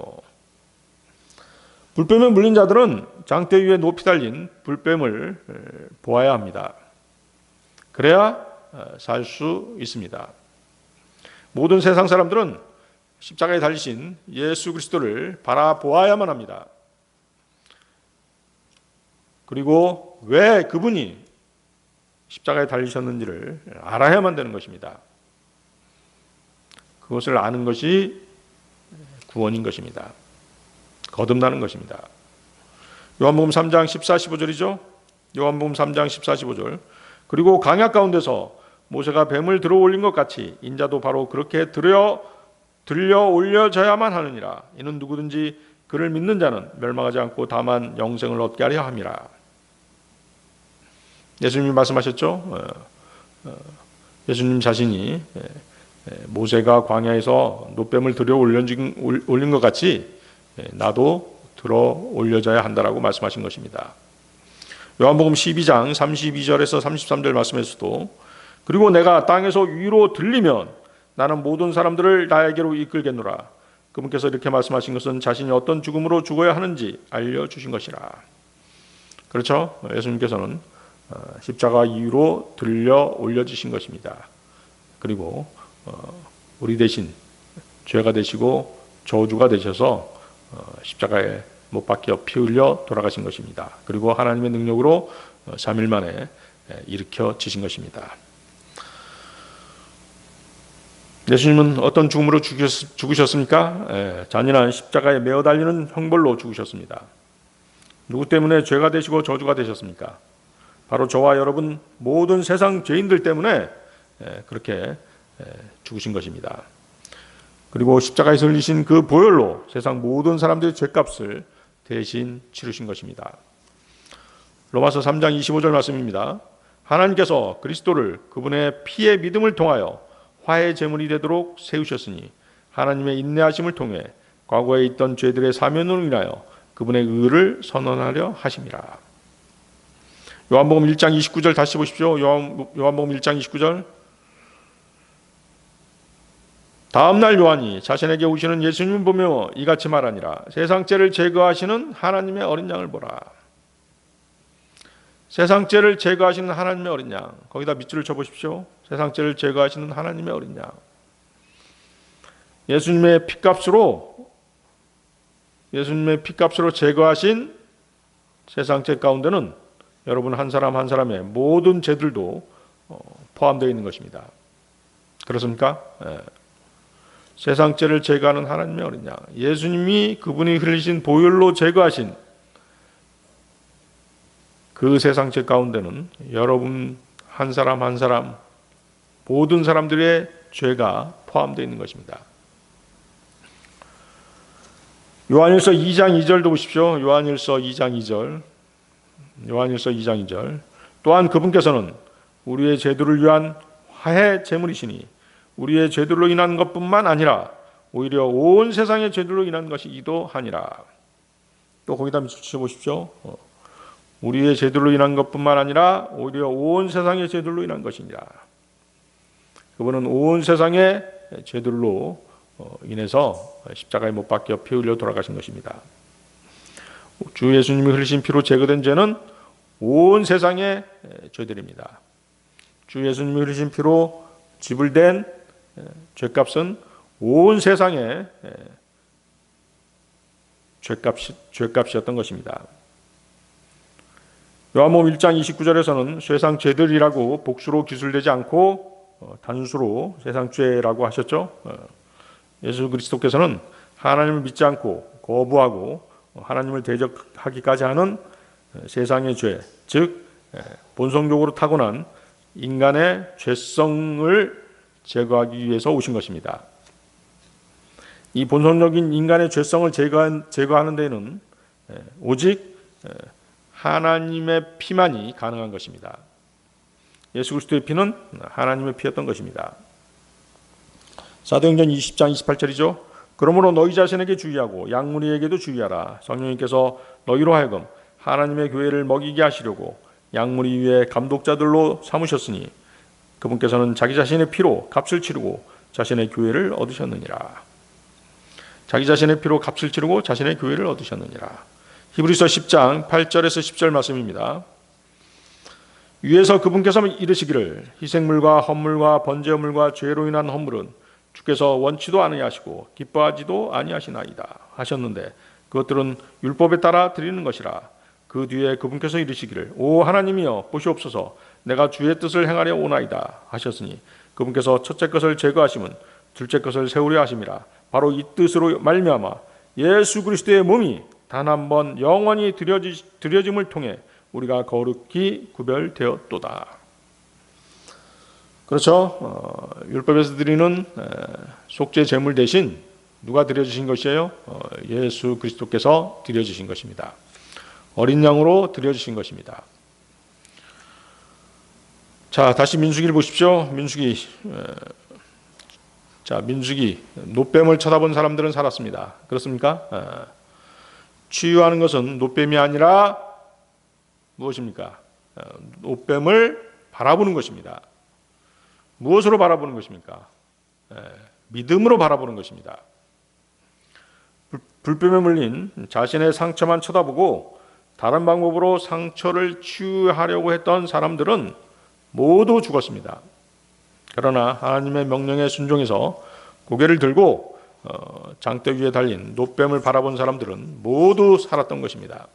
불뱀에 물린 자들은 장대 위에 높이 달린 불뱀을 보아야 합니다. 그래야 살 수 있습니다. 모든 세상 사람들은 십자가에 달리신 예수 그리스도를 바라보아야만 합니다. 그리고 왜 그분이 십자가에 달리셨는지를 알아야만 되는 것입니다. 그것을 아는 것이 구원인 것입니다. 거듭나는 것입니다. 요한복음 3장 14, 15절이죠. 요한복음 3장 14, 15절. 그리고 강약 가운데서 모세가 뱀을 들어 올린 것 같이 인자도 바로 그렇게 들려 올려져야만 하느니라. 이는 누구든지 그를 믿는 자는 멸망하지 않고 다만 영생을 얻게 하려 함이라. 예수님이 말씀하셨죠. 예수님 자신이 모세가 광야에서 놋뱀을 들여 올린 것 같이 나도 들어 올려져야 한다라고 말씀하신 것입니다. 요한복음 12장 32절에서 33절 말씀에서도 그리고 내가 땅에서 위로 들리면 나는 모든 사람들을 나에게로 이끌겠노라. 그분께서 이렇게 말씀하신 것은 자신이 어떤 죽음으로 죽어야 하는지 알려주신 것이라. 그렇죠? 예수님께서는 십자가 위로 들려 올려주신 것입니다. 그리고 우리 대신 죄가 되시고 저주가 되셔서 십자가에 못 박혀 피 흘려 돌아가신 것입니다. 그리고 하나님의 능력으로 3일 만에 일으켜 지신 것입니다. 예수님은 어떤 죽음으로 죽으셨습니까? 잔인한 십자가에 매어 달리는 형벌로 죽으셨습니다. 누구 때문에 죄가 되시고 저주가 되셨습니까? 바로 저와 여러분 모든 세상 죄인들 때문에 그렇게 죽으신 것입니다. 그리고 십자가에서 흘리신 그 보혈로 세상 모든 사람들의 죄값을 대신 치르신 것입니다. 로마서 3장 25절 말씀입니다. 하나님께서 그리스도를 그분의 피의 믿음을 통하여 화해 제물이 되도록 세우셨으니 하나님의 인내하심을 통해 과거에 있던 죄들의 사면으로 인하여 그분의 의를 선언하려 하심이라. 요한복음 1장 29절 다시 보십시오. 요한복음 1장 29절. 다음날 요한이 자신에게 오시는 예수님을 보며 이같이 말하니라. 세상 죄를 제거하시는 하나님의 어린 양을 보라. 세상 죄를 제거하시는 하나님의 어린 양. 거기다 밑줄을 쳐보십시오. 세상 죄를 제거하시는 하나님의 어린 양. 예수님의 피값으로 제거하신 세상 죄 가운데는 여러분 한 사람 한 사람의 모든 죄들도 포함되어 있는 것입니다. 그렇습니까? 세상 죄를 제거하는 하나님의 어린 양. 예수님이 그분이 흘리신 보혈로 제거하신 그 세상 죄 가운데는 여러분 한 사람 한 사람 모든 사람들의 죄가 포함되어 있는 것입니다. 요한일서 2장 2절도 보십시오. 요한일서 2장 2절. 또한 그분께서는 우리의 죄들을 위한 화해 제물이시니 우리의 죄들로 인한 것뿐만 아니라 오히려 온 세상의 죄들로 인한 것이기도 하니라. 또 거기다 밑줄 보십시오. 우리의 죄들로 인한 것뿐만 아니라 오히려 온 세상의 죄들로 인한 것이니라. 그분은 온 세상의 죄들로 인해서 십자가에 못 박혀 피 흘려 돌아가신 것입니다. 주 예수님이 흘리신 피로 제거된 죄는 온 세상의 죄들입니다. 주 예수님이 흘리신 피로 지불된 죄값은 온 세상의 죄값이었던 것입니다. 요한복음 1장 29절에서는 세상 죄들이라고 복수로 기술되지 않고 단수로 세상 죄라고 하셨죠. 예수 그리스도께서는 하나님을 믿지 않고 거부하고 하나님을 대적하기까지 하는 세상의 죄, 즉 본성적으로 타고난 인간의 죄성을 제거하기 위해서 오신 것입니다. 이 본성적인 인간의 죄성을 제거하는 데는 오직 하나님의 피만이 가능한 것입니다. 예수 그리스도의 피는 하나님의 피였던 것입니다. 사도행전 20장 28절이죠. 그러므로 너희 자신에게 주의하고 양무리에게도 주의하라. 성령님께서 너희로 하여금 하나님의 교회를 먹이게 하시려고 양무리 위에 감독자들로 삼으셨으니 그분께서는 자기 자신의 피로 값을 치르고 자신의 교회를 얻으셨느니라. 자기 자신의 피로 값을 치르고 자신의 교회를 얻으셨느니라. 히브리서 10장 8절에서 10절 말씀입니다. 위에서 그분께서 이르시기를 희생물과 헌물과 번제물과 죄로 인한 헌물은 주께서 원치도 아니하시고 기뻐하지도 아니하시나이다 하셨는데 그것들은 율법에 따라 드리는 것이라. 그 뒤에 그분께서 이르시기를 오 하나님이여 보시옵소서 내가 주의 뜻을 행하려 오나이다 하셨으니 그분께서 첫째 것을 제거하심은 둘째 것을 세우려 하심이라. 바로 이 뜻으로 말미암아 예수 그리스도의 몸이 단 한 번 영원히 드려짐을 통해 우리가 거룩히 구별되었도다. 그렇죠. 율법에서 드리는 속죄 제물 대신 누가 드려주신 것이에요? 예수 그리스도께서 드려주신 것입니다. 어린 양으로 드려주신 것입니다. 자, 다시 민수기를 보십시오. 민수기. 민수기. 놋뱀을 쳐다본 사람들은 살았습니다. 그렇습니까? 치유하는 것은 놋뱀이 아니라 무엇입니까? 놋뱀을 바라보는 것입니다. 무엇으로 바라보는 것입니까? 믿음으로 바라보는 것입니다. 불뱀에 물린 자신의 상처만 쳐다보고 다른 방법으로 상처를 치유하려고 했던 사람들은 모두 죽었습니다. 그러나 하나님의 명령에 순종해서 고개를 들고 장대 위에 달린 놋뱀을 바라본 사람들은 모두 살았던 것입니다.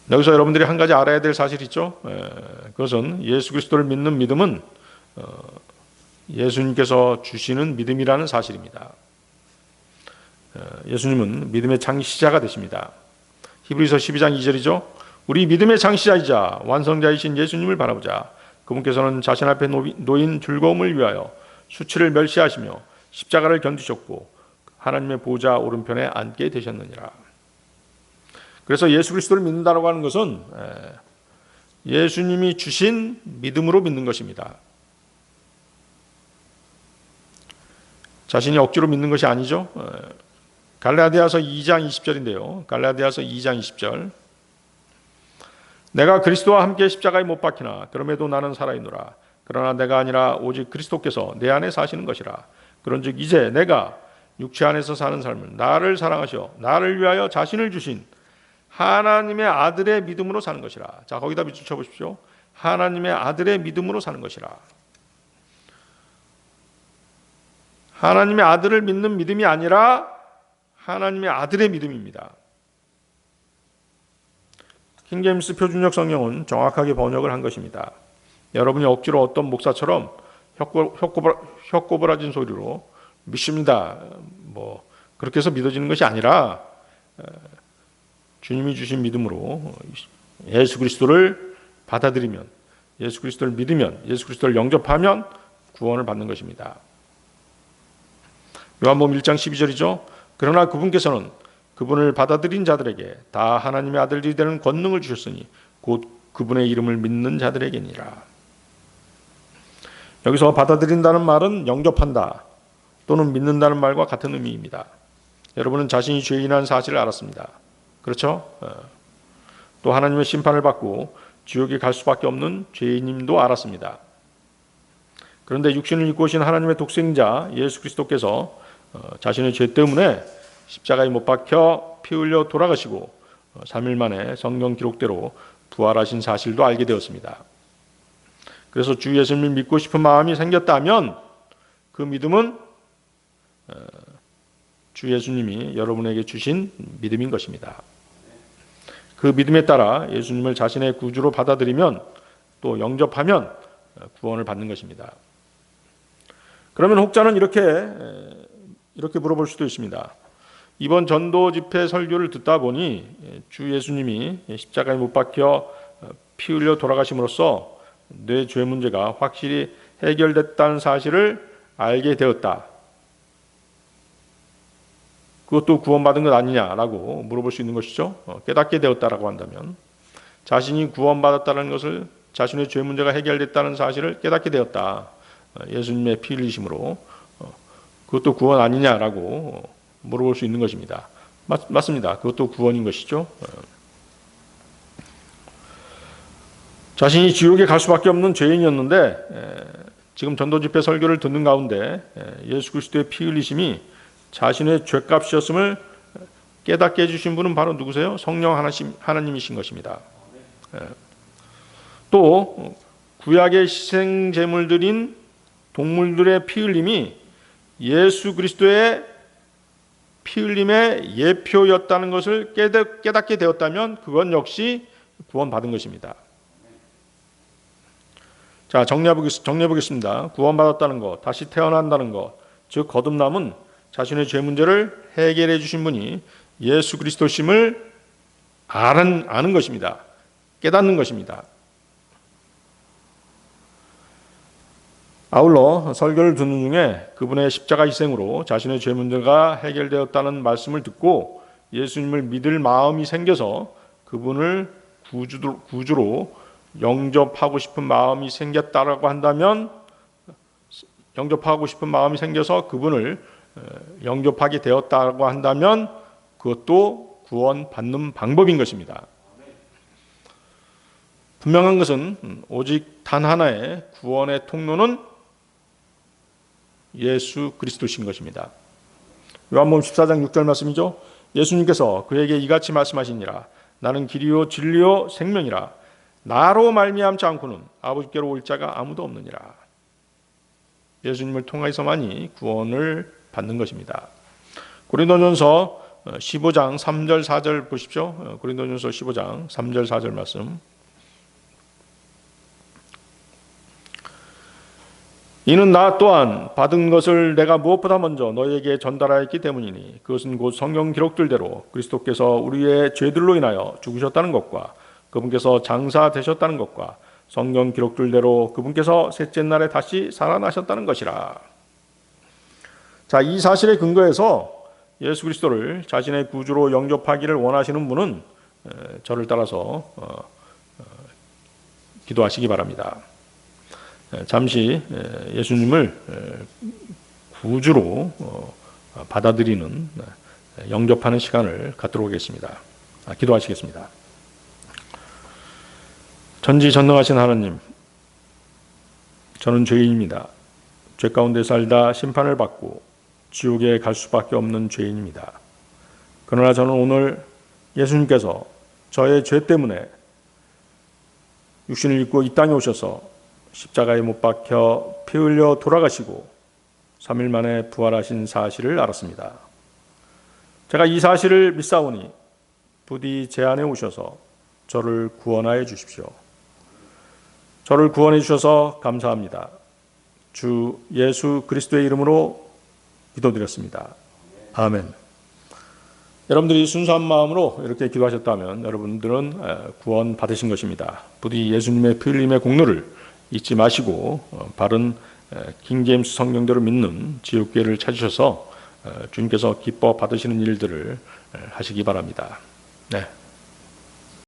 여기서 여러분들이 한 가지 알아야 될 사실이 있죠. 그것은 예수 그리스도를 믿는 믿음은 예수님께서 주시는 믿음이라는 사실입니다. 예수님은 믿음의 창시자가 되십니다. 히브리서 12장 2절이죠. 우리 믿음의 창시자이자 완성자이신 예수님을 바라보자. 그분께서는 자신 앞에 놓인 즐거움을 위하여 수치를 멸시하시며 십자가를 견디셨고 하나님의 보좌 오른편에 앉게 되셨느니라. 그래서 예수 그리스도를 믿는다고 하는 것은 예수님이 주신 믿음으로 믿는 것입니다. 자신이 억지로 믿는 것이 아니죠. 갈라디아서 2장 20절인데요. 갈라디아서 2장 20절. 내가 그리스도와 함께 십자가에 못 박히나 그럼에도 나는 살아있노라. 그러나 내가 아니라 오직 그리스도께서 내 안에 사시는 것이라. 그런즉 이제 내가 육체 안에서 사는 삶을 나를 사랑하셔 나를 위하여 자신을 주신 하나님의 아들의 믿음으로 사는 것이라. 자, 거기다 밑줄 쳐보십시오. 하나님의 아들의 믿음으로 사는 것이라. 하나님의 아들을 믿는 믿음이 아니라 하나님의 아들의 믿음입니다. 킹제임스 표준역 성경은 정확하게 번역을 한 것입니다. 여러분이 억지로 어떤 목사처럼 혀꼬부라진 소리로 믿습니다. 그렇게 해서 믿어지는 것이 아니라 주님이 주신 믿음으로 예수 그리스도를 받아들이면, 예수 그리스도를 믿으면, 예수 그리스도를 영접하면 구원을 받는 것입니다. 요한복음 1장 12절이죠. 그러나 그분께서는 그분을 받아들인 자들에게 다 하나님의 아들들이 되는 권능을 주셨으니 곧 그분의 이름을 믿는 자들에게니라. 여기서 받아들인다는 말은 영접한다 또는 믿는다는 말과 같은 의미입니다. 여러분은 자신이 죄인이라는 사실을 알았습니다. 그렇죠? 또 하나님의 심판을 받고 지옥에 갈 수밖에 없는 죄인임도 알았습니다. 그런데 육신을 입고 오신 하나님의 독생자 예수 그리스도께서 자신의 죄 때문에 십자가에 못 박혀 피 흘려 돌아가시고 3일 만에 성경 기록대로 부활하신 사실도 알게 되었습니다. 그래서 주 예수님을 믿고 싶은 마음이 생겼다면 그 믿음은 주 예수님이 여러분에게 주신 믿음인 것입니다. 그 믿음에 따라 예수님을 자신의 구주로 받아들이면 또 영접하면 구원을 받는 것입니다. 그러면 혹자는 이렇게 물어볼 수도 있습니다. 이번 전도 집회 설교를 듣다 보니 주 예수님이 십자가에 못 박혀 피 흘려 돌아가심으로써 내 죄 문제가 확실히 해결됐다는 사실을 알게 되었다. 그것도 구원받은 것 아니냐라고 물어볼 수 있는 것이죠. 깨닫게 되었다라고 한다면 자신이 구원받았다는 것을, 자신의 죄 문제가 해결됐다는 사실을 깨닫게 되었다. 예수님의 피 흘리심으로 그것도 구원 아니냐라고 물어볼 수 있는 것입니다. 맞습니다. 그것도 구원인 것이죠. 자신이 지옥에 갈 수밖에 없는 죄인이었는데 지금 전도 집회 설교를 듣는 가운데 예수 그리스도의 피 흘리심이 자신의 죄값이었음을 깨닫게 해주신 분은 바로 누구세요? 성령 하나님이신 것입니다. 또 구약의 희생 제물들인 동물들의 피 흘림이 예수 그리스도의 피 흘림의 예표였다는 것을 깨닫게 되었다면 그건 역시 구원받은 것입니다. 자, 정리해 보겠습니다. 구원받았다는 것, 다시 태어난다는 것, 즉 거듭남은 자신의 죄 문제를 해결해 주신 분이 예수 그리스도심을 아는 것입니다. 깨닫는 것입니다. 아울러 설교를 듣는 중에 그분의 십자가 희생으로 자신의 죄 문제가 해결되었다는 말씀을 듣고 예수님을 믿을 마음이 생겨서 그분을 구주로 영접하고 싶은 마음이 생겼다라고 한다면, 영접하고 싶은 마음이 생겨서 그분을 영접하게 되었다고 한다면 그것도 구원받는 방법인 것입니다. 분명한 것은 오직 단 하나의 구원의 통로는 예수 그리스도신 것입니다. 요한복음 14장 6절 말씀이죠. 예수님께서 그에게 이같이 말씀하시니라. 나는 길이요 진리요 생명이라. 나로 말미암지 않고는 아버지께로 올 자가 아무도 없느니라. 예수님을 통해서만이 구원을 받는 것입니다. 고린도전서 15장 3절 4절 보십시오. 고린도전서 15장 3절 4절 말씀. 이는 나 또한 받은 것을 내가 무엇보다 먼저 너희에게 전달하였기 때문이니 그것은 곧 성경 기록들대로 그리스도께서 우리의 죄들로 인하여 죽으셨다는 것과 그분께서 장사되셨다는 것과 성경 기록들대로 그분께서 셋째 날에 다시 살아나셨다는 것이라. 자, 이 사실에 근거해서 예수 그리스도를 자신의 구주로 영접하기를 원하시는 분은 저를 따라서 기도하시기 바랍니다. 잠시 예수님을 구주로 받아들이는, 영접하는 시간을 갖도록 하겠습니다. 기도하시겠습니다. 전지전능하신 하나님, 저는 죄인입니다. 죄 가운데 살다 심판을 받고 지옥에 갈 수밖에 없는 죄인입니다. 그러나 저는 오늘 예수님께서 저의 죄 때문에 육신을 입고 이 땅에 오셔서 십자가에 못 박혀 피 흘려 돌아가시고 3일 만에 부활하신 사실을 알았습니다. 제가 이 사실을 믿사오니 부디 제 안에 오셔서 저를 구원하여 주십시오. 저를 구원해 주셔서 감사합니다. 주 예수 그리스도의 이름으로 기도드렸습니다. 아멘. 여러분들이 순수한 마음으로 이렇게 기도하셨다면 여러분들은 구원 받으신 것입니다. 부디 예수님의 피 흘림의 공로를 잊지 마시고 바른 킹제임스 성경대로 믿는 지옥계를 찾으셔서 주님께서 기뻐 받으시는 일들을 하시기 바랍니다. 네.